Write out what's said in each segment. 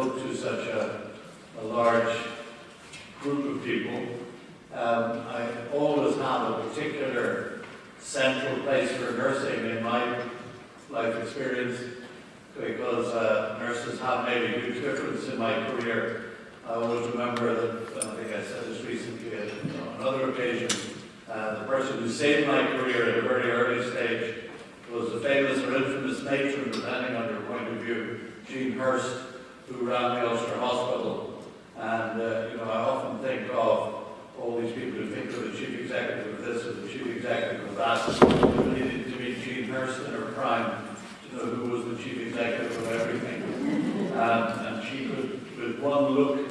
spoke to such a large group of people. I always have a particular central place for nursing in my life experience, because nurses have made a huge difference in my career. I always remember that, I think I said this recently on another occasion, the person who saved my career at a very early stage was the famous or infamous matron, depending on your point of view, Jean Hurst, who ran the Ulster Hospital. And I often think of all these people who think of the chief executive of this or the chief executive of that. You needed to meet Jean Hurst in her prime to know who was the chief executive of everything. And she could, with one look,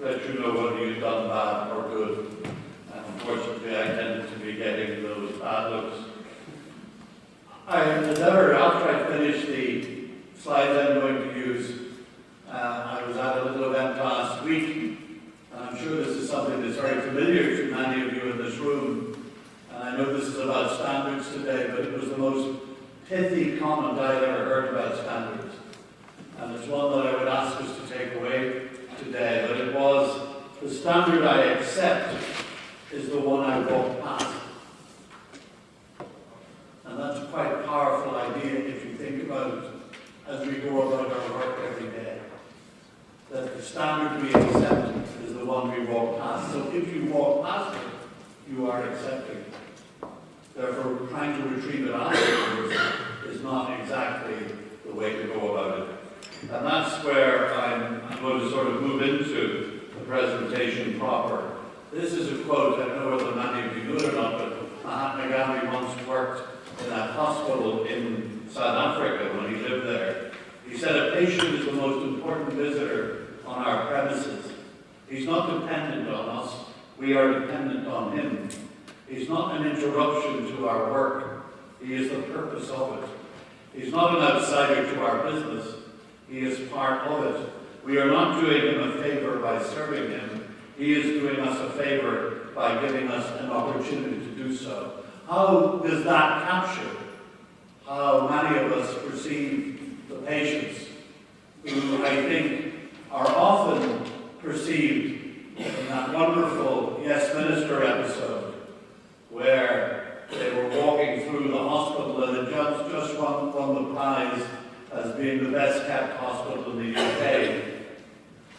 let you know whether you'd done bad or good. And unfortunately, I tended to be getting those bad looks. After I finished the slides I'm going to use, I was at a little event last week, and I'm sure this is something that's very familiar to many of you in this room. And I know this is about standards today, but it was the most pithy comment I've ever heard about standards. And it's one that I would ask us to take away today, but it was, the standard I accept is the one I walk past. And that's a quite powerful idea if you think about it as we go about our work every day. That the standard we accept is the one we walk past. So if you walk past it, you are accepting. Therefore, trying to retrieve it afterwards is not exactly the way to go about it. And that's where I'm going to sort of move into the presentation proper. This is a quote, I don't know whether many of you know it or not, but Mahatma Gandhi once worked in a hospital in South Africa when he lived there. He said, a patient is the most important visitor on our premises. He's not dependent on us, we are dependent on him. He's not an interruption to our work, he is the purpose of it. He's not an outsider to our business, he is part of it. We are not doing him a favor by serving him, he is doing us a favor by giving us an opportunity to do so. How does that capture how many of us perceive the patients, who I think are often perceived in that wonderful Yes Minister episode, where they were walking through the hospital and the judge just won the prize as being the best kept hospital in the UK.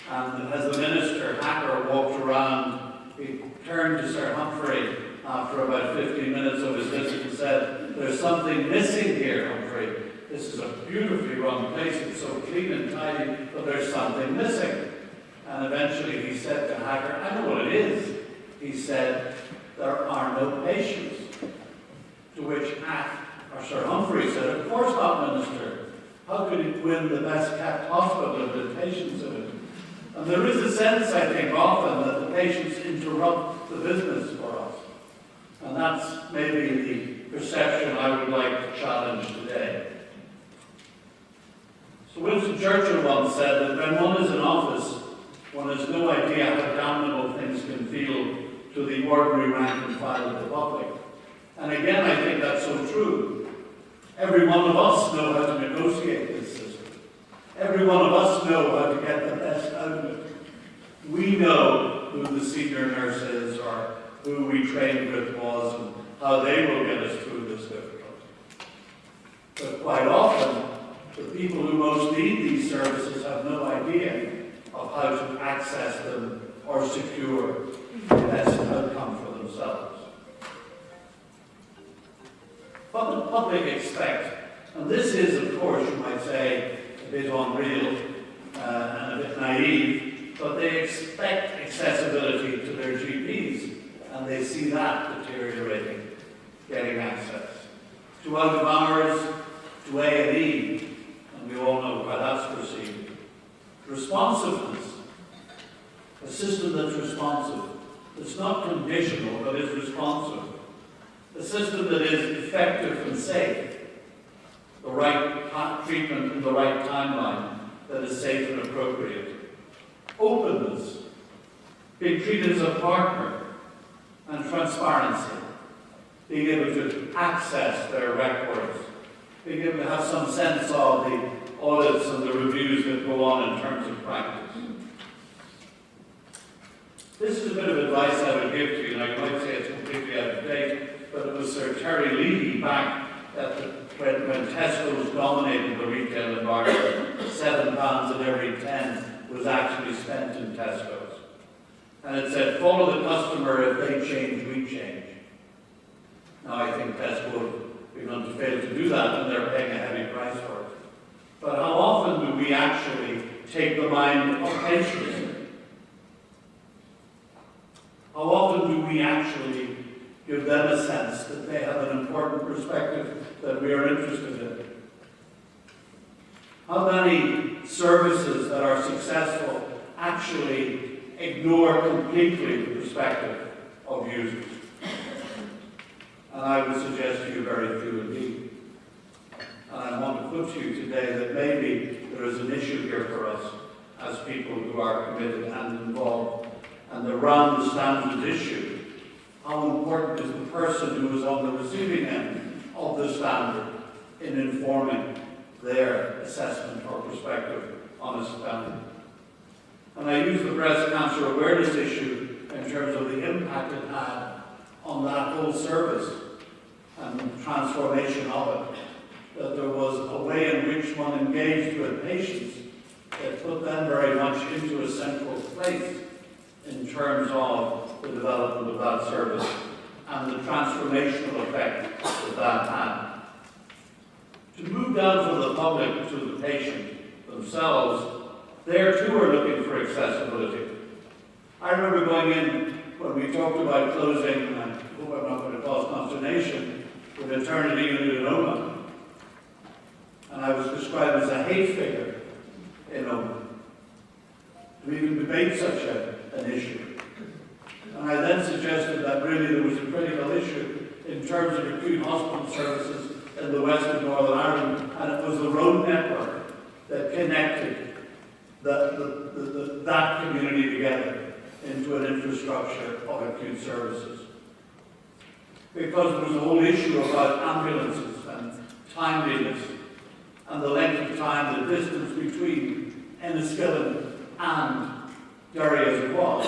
And as the minister, Hacker, walked around, he turned to Sir Humphrey after about 15 minutes of his visit and said, there's something missing here, Humphrey. This is a beautifully run place, it's so clean and tidy, but there's something missing. And eventually he said to Hacker, I know what it is. He said, there are no patients. To which Sir Humphrey said, of course not, Minister. How could it win the best kept hospital if the patients in it? And there is a sense, I think, often that the patients interrupt the business for us. And that's maybe the perception I would like to challenge today. So Winston Churchill once said that when one is in office, one has no idea how damnable things can feel to the ordinary rank and file of the public. And again, I think that's so true. Every one of us know how to negotiate this system. Every one of us know how to get the best out of it. We know who the senior nurse is, or who we trained with was, and how they will get us through this difficulty. But quite often, the people who most need these services have no idea of how to access them or secure the best outcome for themselves. What the public expect, and this is, of course, you might say, a bit unreal and a bit naive, but they expect accessibility to their GPs, and they see that deteriorating, getting access to out of hours, to A&E, and we all know how that's perceived. Responsiveness, a system that's responsive. It's not conditional, but is responsive. A system that is effective and safe. The right treatment in the right timeline that is safe and appropriate. Openness, being treated as a partner. And transparency, being able to access their records, being able to have some sense of the audits and the reviews that go on in terms of practice. This is a bit of advice I would give to you, and I might say it's completely out of date, but it was Sir Terry Leahy back when Tesco's dominated the retail environment. £7 in every 10 was actually spent in Tesco's. And it said, follow the customer, if they change, we change. Now I think Tesco have begun to fail to do that, and they're paying a heavy price for it. But how often do we actually take the mind of patients? How often do we actually give them a sense that they have an important perspective that we are interested in? How many services that are successful actually ignore completely the perspective of users? And I would suggest to you very few indeed. And I want to put to you today that maybe there is an issue here for us as people who are committed and involved. And around the standard issue, how important is the person who is on the receiving end of the standard in informing their assessment or perspective on a standard. And I use the breast cancer awareness issue in terms of the impact it had on that whole service and the transformation of it. That there was a way in which one engaged with patients that put them very much into a central place in terms of the development of that service and the transformational effect that that had. To move down from the public to the patient themselves, there too are looking for accessibility. I remember going in when we talked about closing, and I hope I'm not going to cause consternation, with maternity unit in Oma. And I was described as a hate figure in Oma. To even debate such an issue. And I then suggested that really there was a critical issue in terms of acute hospital services in the west of Northern Ireland, and it was the road network that connected that community together into an infrastructure of acute services. Because there was a whole issue about ambulances and timeliness and the length of time, the distance between Enniskillen and Derry as it was.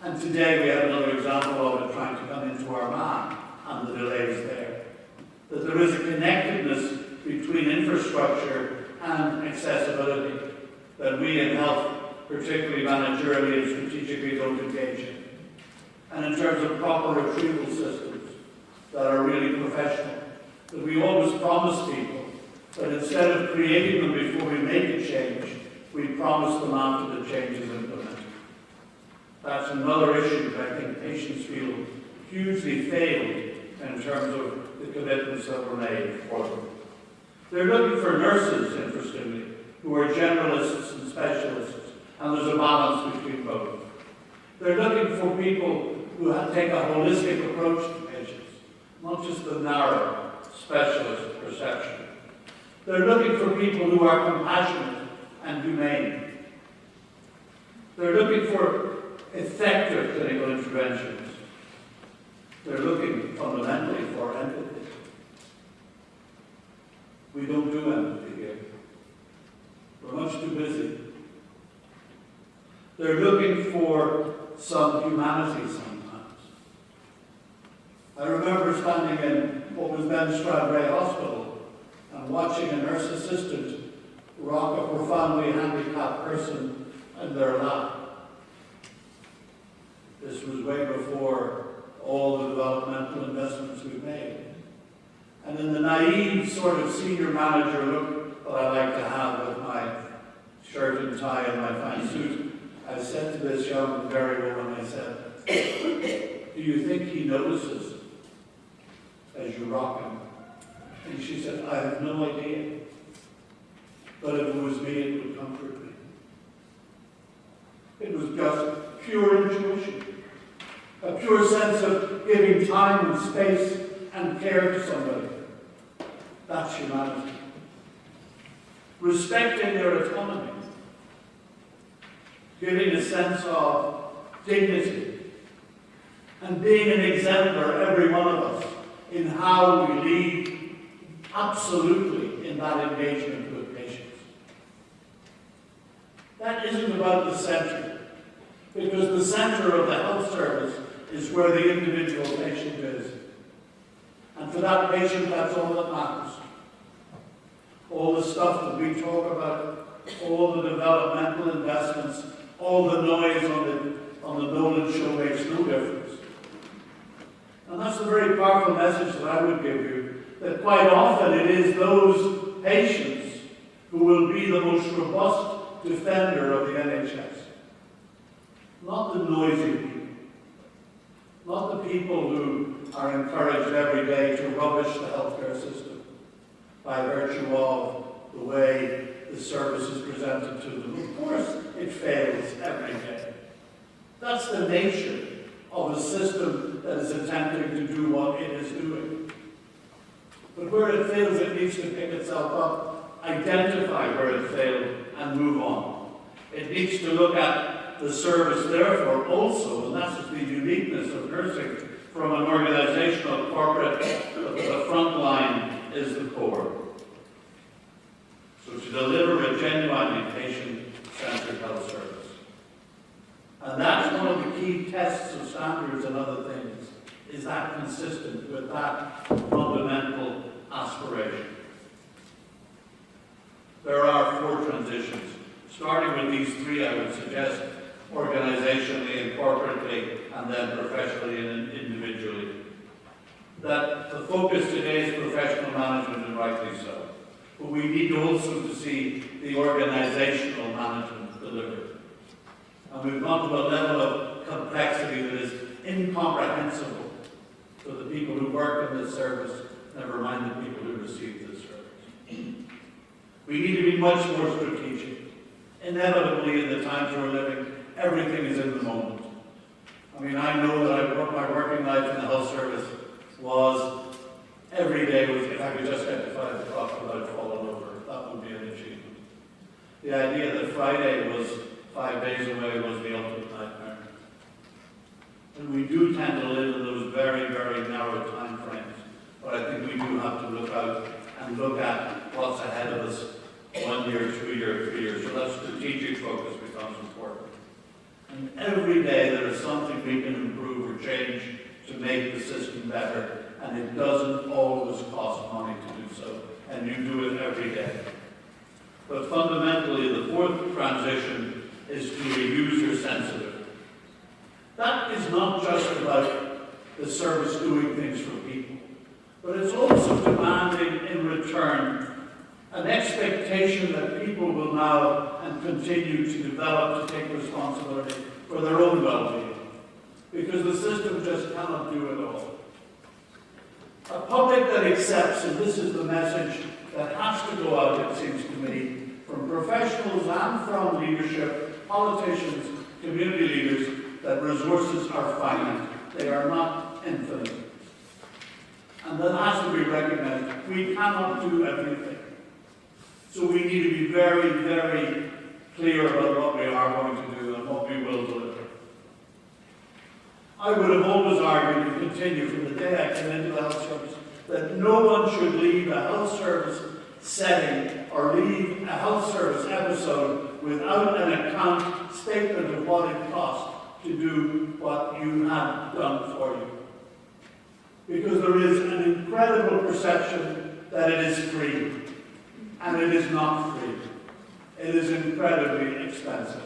And today we have another example of it trying to come into Armagh and the delays there. That there is a connectedness between infrastructure and accessibility that we in health, particularly managerially and strategically, don't engage in. And in terms of proper retrieval systems that are really professional, that we always promise people that instead of creating them before we make a change, we promise them after the change is implemented. That's another issue that I think patients feel hugely failed in terms of the commitments that were made for them. They're looking for nurses, interestingly, who are generalists and specialists, and there's a balance between both. They're looking for people who take a holistic approach to patients, not just the narrow specialist perception. They're looking for people who are compassionate and humane. They're looking for effective clinical interventions. They're looking fundamentally for empathy. We don't do empathy here. We're much too busy. They're looking for some humanity sometimes. I remember standing in what was then Stradbray Hospital and watching a nurse assistant rock a profoundly handicapped person in their lap. This was way before all the developmental investments we've made. And in the naive sort of senior manager look that I like to have with my shirt and tie and my fine suit, I said to this young very woman, I said, do you think he notices as you rock him? And she said, I have no idea. But if it was me, it would comfort me. It was just pure intuition. A pure sense of giving time and space and care to somebody. That's humanity. Respecting their autonomy. Giving a sense of dignity. And being an exemplar, every one of us, in how we lead absolutely in in that engagement with patients. That isn't about the centre, because the centre of the health service is where the individual patient is. And for that patient, that's all that matters. All the stuff that we talk about, all the developmental investments, all the noise on the Nolan show makes no difference. And that's a very powerful message that I would give you, that quite often it is those patients who will be the most robust defender of the NHS. Not the noisy people. Not the people who are encouraged every day to rubbish the healthcare system by virtue of the way the service is presented to them. Of course, it fails every day. That's the nature of a system that is attempting to do what it is doing. But where it fails, it needs to pick itself up, identify where it failed, and move on. It needs to look at the service, therefore, also, and that's the uniqueness of nursing from an organizational corporate, the front line is the core. So to deliver a genuinely patient-centered health service. And that's one of the key tests of standards and other things. Is that consistent with that fundamental aspiration? There are 4 transitions. Starting with these 3, I would suggest, organizationally and corporately, and then professionally and individually. That the focus today is professional management, and rightly so. But we need also to see the organizational management delivered. And we've gone to a level of complexity that is incomprehensible for the people who work in this service, never mind the people who receive this service. We need to be much more strategic. Inevitably, in the times we're living, everything is in the moment. I mean, I know that my working life in the health service was, every day was, if I could just get to 5 o'clock without falling over, that would be an achievement. The idea that Friday was 5 days away was the ultimate nightmare. And we do tend to live in those very, very narrow time frames. But I think we do have to look out and look at what's ahead of us 1 year, 2 years, 3 years. So that strategic focus becomes important. And every day there is something we can improve or change to make the system better. And it doesn't always cost money to do so. And you do it every day. But fundamentally, the 4th transition is to be user-sensitive. That is not just about the service doing things for people, but it's also demanding in return an expectation that people will now and continue to develop to take responsibility for their own well-being, because the system just cannot do it all. A public that accepts, and this is the message that has to go out, it seems to me, from professionals and from leadership, politicians, community leaders, that resources are finite. They are not infinite. And that has to be recognized. We cannot do everything. So we need to be very, very clear about what we are going to do and what we will deliver. I would have always argued and continue from the day I came into the health service that no one should leave a health service setting or leave a health service episode without an account statement of what it cost to do what you have done for you. Because there is an incredible perception that it is free. And it is not free. It is incredibly expensive.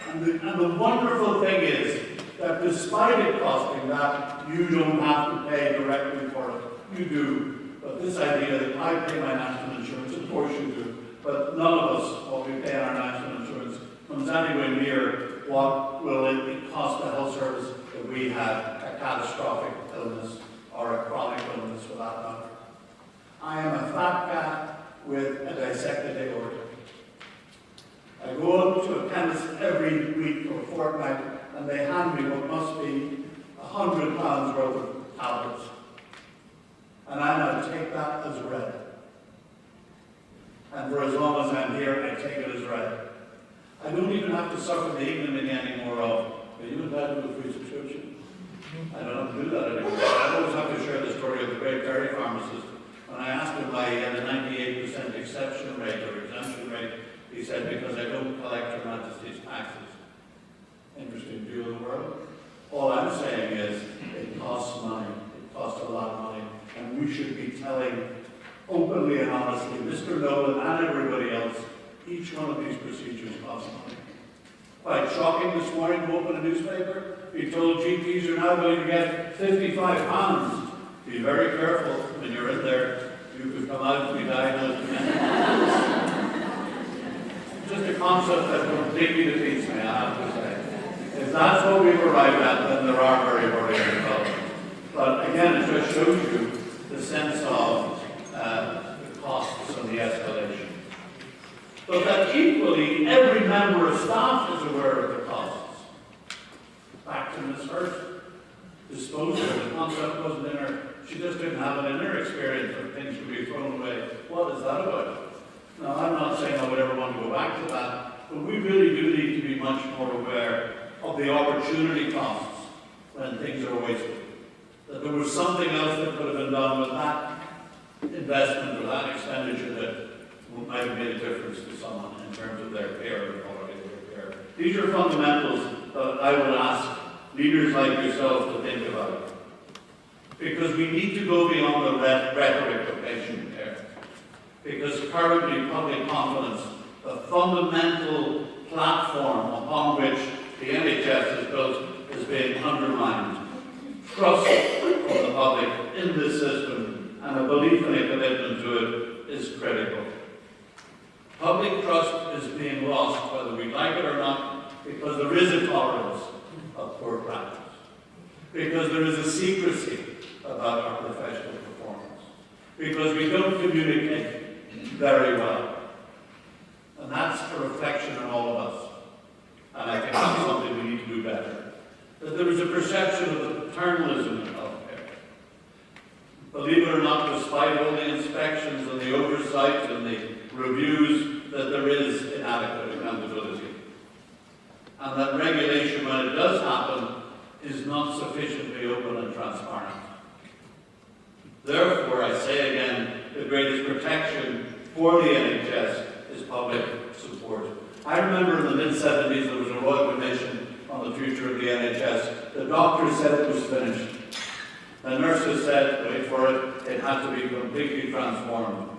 And the wonderful thing is that despite it costing that, you don't have to pay directly for it. You do. But this idea that I pay my national insurance, of course you do, but none of us, what we pay on our national insurance, comes anywhere near what will it cost the health service if we had a catastrophic illness or a chronic illness for that matter. I am a fat cat with a dissected aorta. I go up to a chemist every week or fortnight and they hand me what must be 100 pounds worth of tablets. And I now take that as read. And for as long as I'm here, I take it as read. I don't even have to suffer the ignominy anymore of, are you entitled to a free subscription? I don't have to do that anymore. I always have to share the story of the great dairy pharmacist When I asked him why he had a 98% exception rate or exemption rate, he said, because I don't collect Her Majesty's taxes. Interesting view of the world. All I'm saying is it costs money. It costs a lot of money. And we should be telling openly and honestly, Mr. Nolan and everybody else, each one of these procedures costs money. Quite shocking this morning to open a newspaper. Be told GPs are now going to get £55. Be very careful when you're in there. You could come out and be diagnosed with anything. Just a concept that completely defeats me, I have to say. If that's what we've arrived at, then there are very worrying results. But again, it just shows you the sense of the costs and the escalation. But that equally, every member of staff is aware of the costs. Back to Ms. Hurt. Disposal, the concept wasn't in her. She just didn't have it in her experience of things to be thrown away. What is that about? Now, I'm not saying I would ever want to go back to that, but we really do need to be much more aware of the opportunity costs when things are wasted. That there was something else that could have been done with that investment or that expenditure that might have made a difference to someone in terms of their care and quality of their care. These are fundamentals that I would ask leaders like yourselves to think about. Because we need to go beyond the rhetoric of patient care. Because currently public confidence, the fundamental platform upon which the NHS is built, is being undermined. Trust of the public in this system and a belief and a commitment to it is critical. Public trust is being lost, whether we like it or not, because there is a tolerance of poor practice. Because there is a secrecy about our professional performance. Because we don't communicate very well. And that's a reflection on all of us. And I think that's something we need to do better. That there is a perception of the paternalism in healthcare. Believe it or not, despite all the inspections and the oversight and the reviews, that there is inadequate accountability. And that regulation, when it does happen, is not sufficiently open and transparent. Therefore, I say again, the greatest protection for the NHS is public support. I remember in the mid-70s there was a Royal Commission on the future of the NHS. The doctors said it was finished. The nurses said, wait for it, it had to be completely transformed.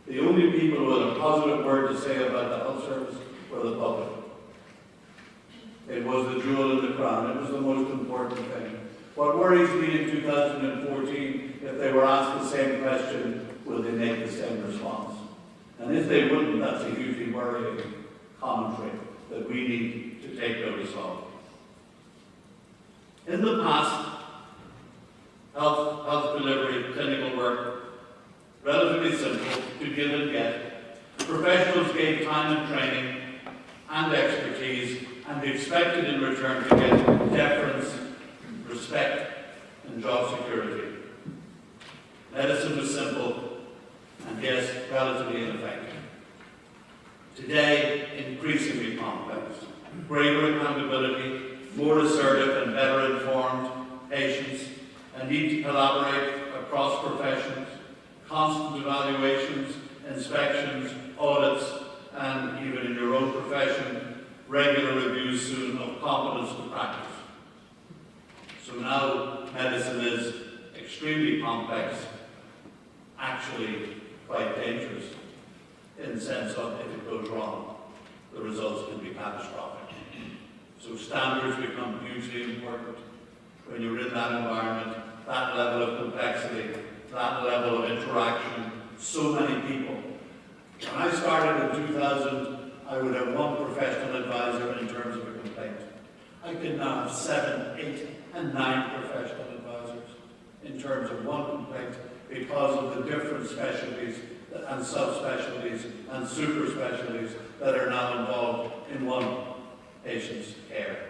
The only people who had a positive word to say about the health service were the public. It was the jewel in the crown. It was the most important thing. What worries me in 2014, if they were asked the same question, will they make the same response? And if they wouldn't, that's a hugely worrying commentary that we need to take notice of. In the past, health delivery, clinical work, relatively simple, to give and get. Professionals gave time and training and expertise, and they expected in return to get deference, respect, and job security. Medicine was simple, and yes, relatively ineffective. Today, increasingly complex. Greater accountability, more assertive and better informed patients, a need to collaborate across professions, constant evaluations, inspections, audits, and even in your own profession, regular reviews soon of competence to practice. So now medicine is extremely complex, actually quite dangerous, in the sense of if it goes wrong, the results can be catastrophic. So standards become hugely important when you're in that environment, that level of complexity, that level of interaction, so many people. When I started in 2000, I would have one professional advisor in terms of a complaint. I could now have 7, 8, and 9 professional advisors in terms of one complaint because of the different specialties and subspecialties and super specialties that are now involved in one patient's care.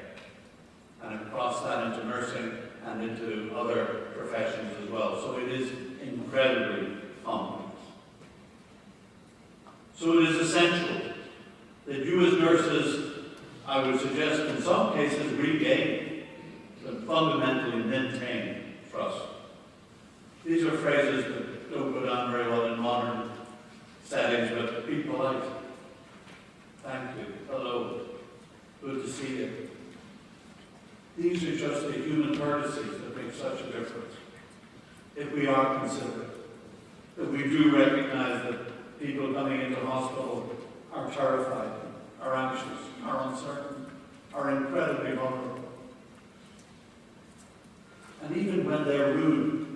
And across that into nursing and into other professions as well. So it is incredibly complex. So it is essential that you as nurses, I would suggest in some cases, regain, but fundamentally maintain trust. These are phrases that don't go down very well in modern settings, but be polite. Thank you. Hello. Good to see you. These are just the human courtesies that make such a difference. If we are considerate, if we do recognize that people coming into hospital are terrified, are anxious, are uncertain, are incredibly vulnerable. And even when they're rude,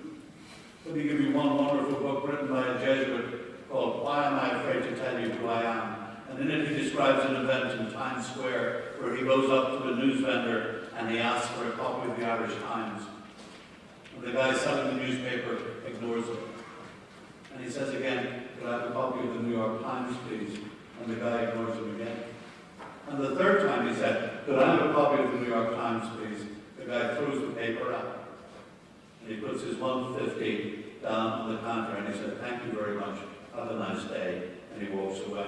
let me give you one wonderful book written by a Jesuit called Why Am I Afraid to Tell You Who I Am? And in it he describes an event in Times Square where he goes up to a news vendor and he asks for a copy of the Irish Times. And the guy selling the newspaper ignores him. And he says again, could I have a copy of the New York Times, please? And the guy ignores him again. And the third time he said, could I have a copy of the New York Times, please? The guy throws the paper out. And he puts his $1.50 down on the counter and he said, thank you very much, have a nice day. And he walks away.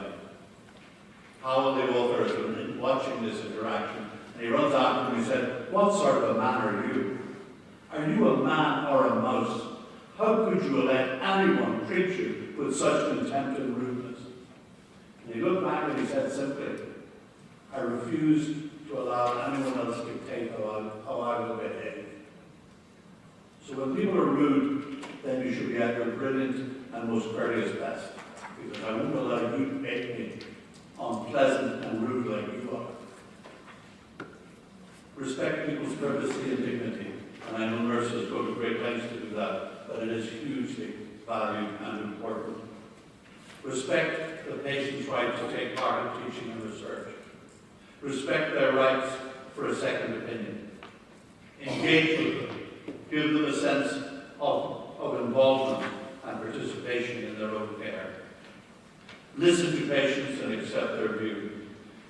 Howell, the author, has been watching this interaction, and he runs after him and he said, what sort of a man are you? Are you a man or a mouse? How could you let anyone treat you with such contempt and rudeness? And he looked back and he said simply, I refuse to allow anyone else to dictate how I will behave. So when people are rude, then you should be at your brilliant and most courteous best, because I won't allow you to make me unpleasant and rude like you are. Respect people's privacy and dignity, and I know nurses go to great lengths to do that, but it is hugely valued and important. Respect the patient's right to take part in teaching and research. Respect their rights for a second opinion. Engage with them. Give them a sense of involvement and participation in their own care. Listen to patients and accept their view.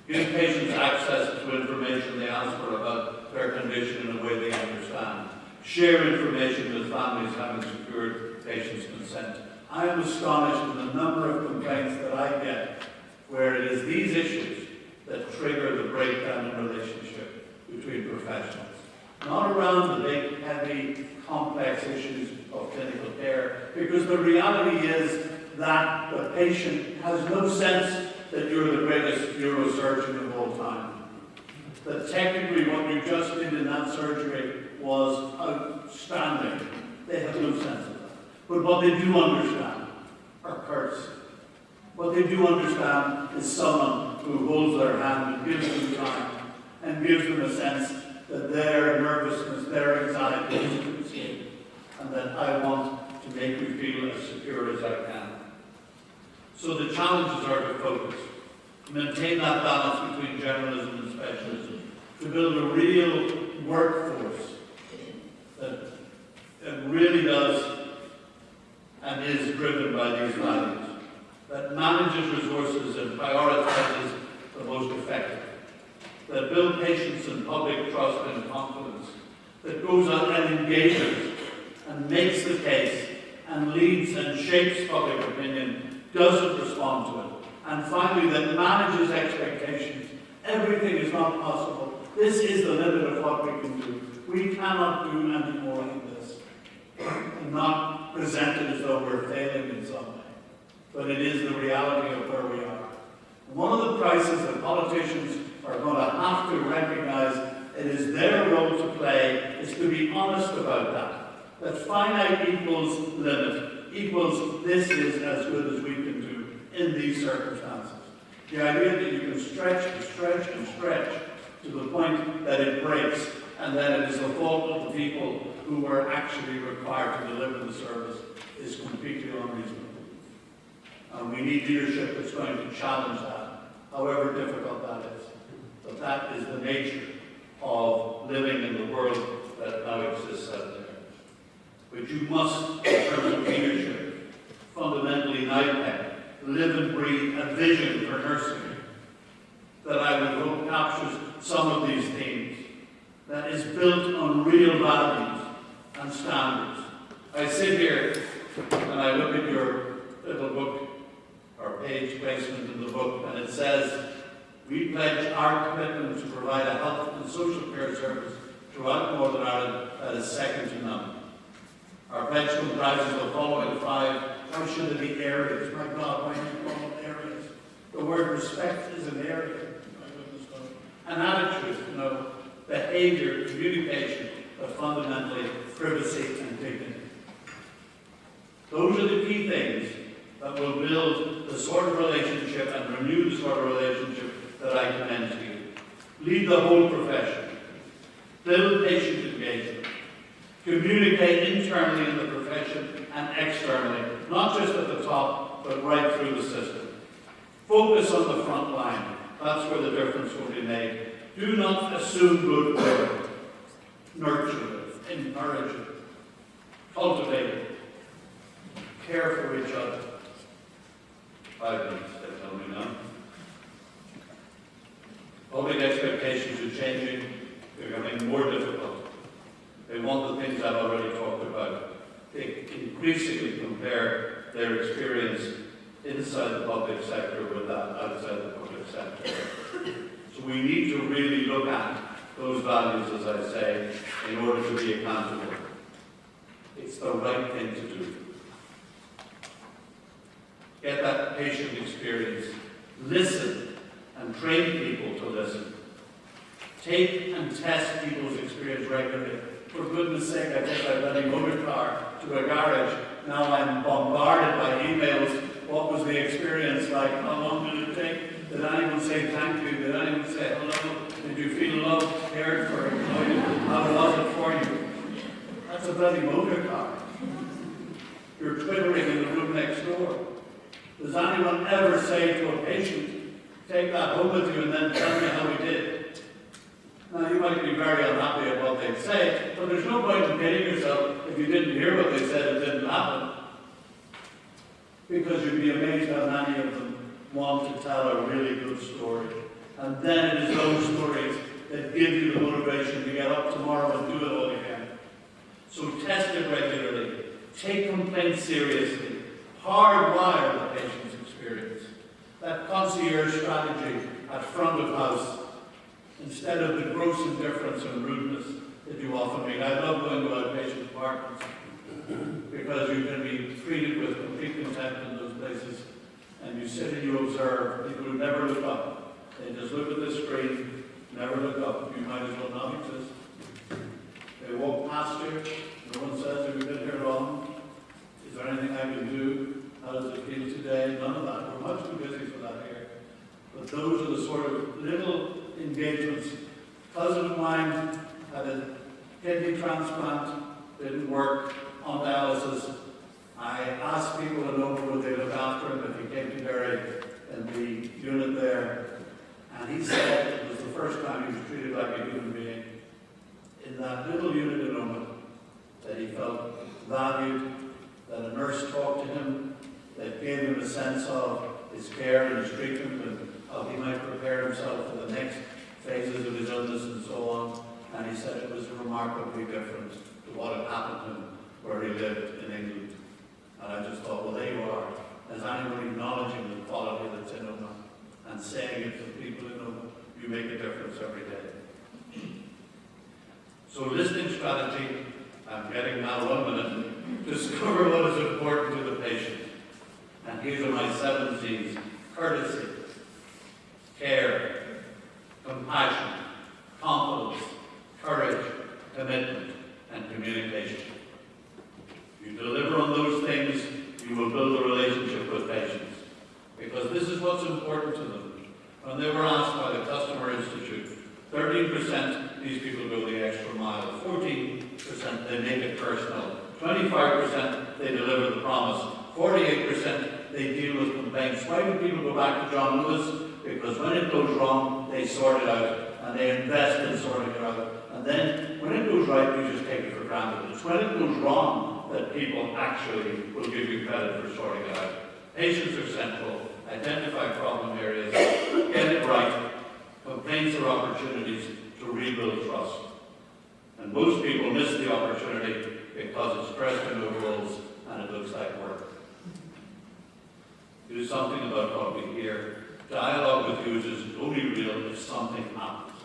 Give patients access to information they ask for about their condition in a way they understand. Share information with families having secured patients' consent. I am astonished at the number of complaints that I get where it is these issues that trigger the breakdown in relationship between professionals. Not around the big, heavy, complex issues of clinical care, because the reality is that the patient has no sense that you're the greatest neurosurgeon of all time. That technically what you just did in that surgery was outstanding. They have no sense of that. But what they do understand are courtesy. What they do understand is someone who holds their hand and gives them time and gives them a sense that their nervousness, their anxiety is concealed, and that I want to make you feel as secure as I can. So the challenges are to focus, to maintain that balance between generalism and specialism, to build a real workforce that really does and is driven by these values, that manages resources and prioritizes the most effective, that builds patience and public trust and confidence, that goes out and engages and makes the case and leads and shapes public opinion, doesn't respond to it, and finally that manages expectations. Everything is not possible. This is the limit of what we can do. We cannot do any more than this and not present it as though we're failing in some way. But it is the reality of where we are. One of the prices that politicians are going to have to recognize it is their role to play is to be honest about that. That finite equals limit, equals this is as good as we can do in these circumstances. The idea that you can stretch and stretch and stretch to the point that it breaks, and that it is the fault of the people who were actually required to deliver the service is completely unreasonable. And we need leadership that's going to challenge that, however difficult that is. But that is the nature of living in the world that now exists out there. But you must, in terms of leadership, fundamentally NIPEC, live and breathe a vision for nursing that I would hope captures some of these themes, that is built on real values and standards. I sit here and I look at your little book, or page placement in the book, and it says, we pledge our commitment to provide a health and social care service throughout Northern Ireland that is second to none. Our pledge comprises the following 5 why should there be areas? My God, why do you call them areas? The word respect is an area. My goodness, no. An attitude, behavior, communication, but fundamentally privacy and dignity. Those are the key things that will build the sort of relationship and renew the sort of relationship that I commend to you. Lead the whole profession. Build patient engagement. Communicate internally in the profession and externally, not just at the top, but right through the system. Focus on the front line. That's where the difference will be made. Do not assume goodwill. Nurture it, encourage it, cultivate it, care for each other. 5 minutes, they tell me now. Public expectations are changing, they're becoming more difficult. They want the things I've already talked about. They increasingly compare their experience inside the public sector with that outside the public sector. So we need to really look at those values, as I say, in order to be accountable. It's the right thing to do. Get that patient experience. Listen and train people to listen. Take and test people's experience regularly. For goodness sake, I take my bloody motor car to a garage. Now I'm bombarded by emails. What was the experience like? How long did it take? Did anyone say thank you? Did anyone say hello? Did you feel loved, cared for, enjoyed? How was it for you? That's a bloody motor car. You're twittering in the room next door. Does anyone ever say to a patient, take that home with you and then tell me how we did? Now, you might be very unhappy at what they say, but there's no point in kidding yourself if you didn't hear what they said, it didn't happen. Because you'd be amazed how many of them want to tell a really good story. And then it is those stories that give you the motivation to get up tomorrow and do it all again. So test it regularly. Take complaints seriously. Hardwire the patient's experience. That concierge strategy at front of house, instead of the gross indifference and rudeness that you often meet. I love going to outpatient departments because you can be treated with complete contempt in those places, and you sit and you observe people who never look up. They just look at the screen, never look up. You might as well not exist. They walk past you. No one says, have you been here long? Is there anything I can do? How does it feel today? None of that. We're much too busy for that here. But those are the sort of little engagements. A cousin of mine had a kidney transplant, didn't work, on dialysis. I asked people to know would they look after him if he came to Derry in the unit there. And he said it was the first time he was treated like a human being. In that little unit in Ombudsman, that he felt valued, that a nurse talked to him, that gave him a sense of his care and his treatment and how he might prepare himself for the next phases of his illness and so on. And he said it was remarkably different to what had happened to him where he lived in England. And I just thought, well, there you are. As anyone acknowledging the quality that's in Ombudsman and saying it to people in Ombudsman, you make a difference every day. So listening strategy, I'm getting now 1 minute, discover what is important to the patient. And these are my 7 C's: courtesy, care, compassion, confidence, courage, commitment, and communication. You deliver on those things, you will build a relationship with patients. Because this is what's important to them. When they were asked by the Customer Institute, 13% these people go the extra mile, 14% they make it personal, 25% they deliver the promise, 48% they deal with complaints. Why do people go back to John Lewis? Because when it goes wrong, they sort it out, and they invest in sorting it out. And then, when it goes right, you just take it for granted. It's when it goes wrong that people actually will give you credit for sorting it out. Patients are central. Identify problem areas. Get it right. Complaints are opportunities to rebuild trust. And most people miss the opportunity because it's dressed in overalls and it looks like work. Do something about what we hear. Dialogue with users is only real if something happens.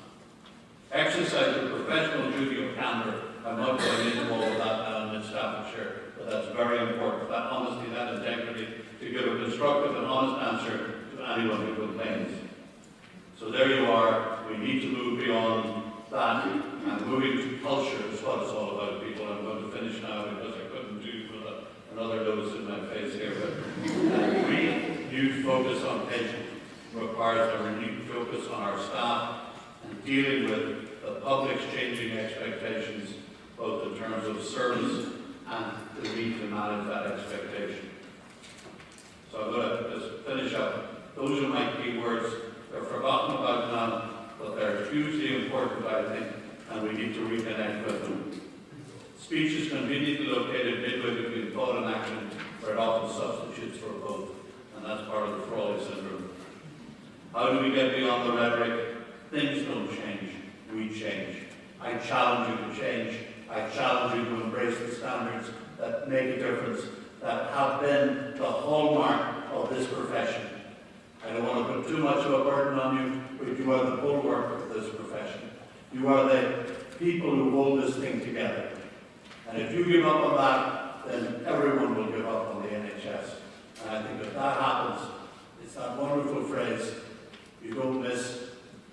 Exercise your professional duty of candor. I'm not going into all of that now in Staffordshire, But that's very important, that honesty, that integrity, to give a constructive and honest answer to anyone who complains. So there you are. We need to move beyond that, and moving to culture is what it's all about, people. I'm going to finish now because I couldn't do with another nose in my face here. But a renewed focus on patients requires a renewed focus on our staff and dealing with the public's changing expectations, both in terms of service and the need to manage that expectation. So I'm going to just finish up. Those are my key words. They're forgotten about now, but they're hugely important, I think, and we need to reconnect with them. Speech is conveniently located midway between thought and action, where it often substitutes for both, and that's part of the Frawley syndrome. How do we get beyond the rhetoric? Things don't change, we change. I challenge you to change. I challenge you to embrace the standards that make a difference, that have been the hallmark of this profession. I don't want to put too much of a burden on you, but you are the bulwark of this profession. You are the people who hold this thing together. And if you give up on that, then everyone will give up on the NHS. And I think if that happens, it's that wonderful phrase, you don't miss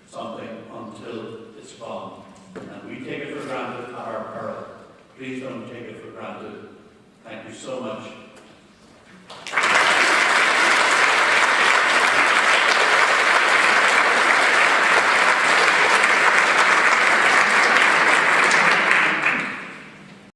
something until it's gone. And we take it for granted at our peril. Please don't take it for granted. Thank you so much.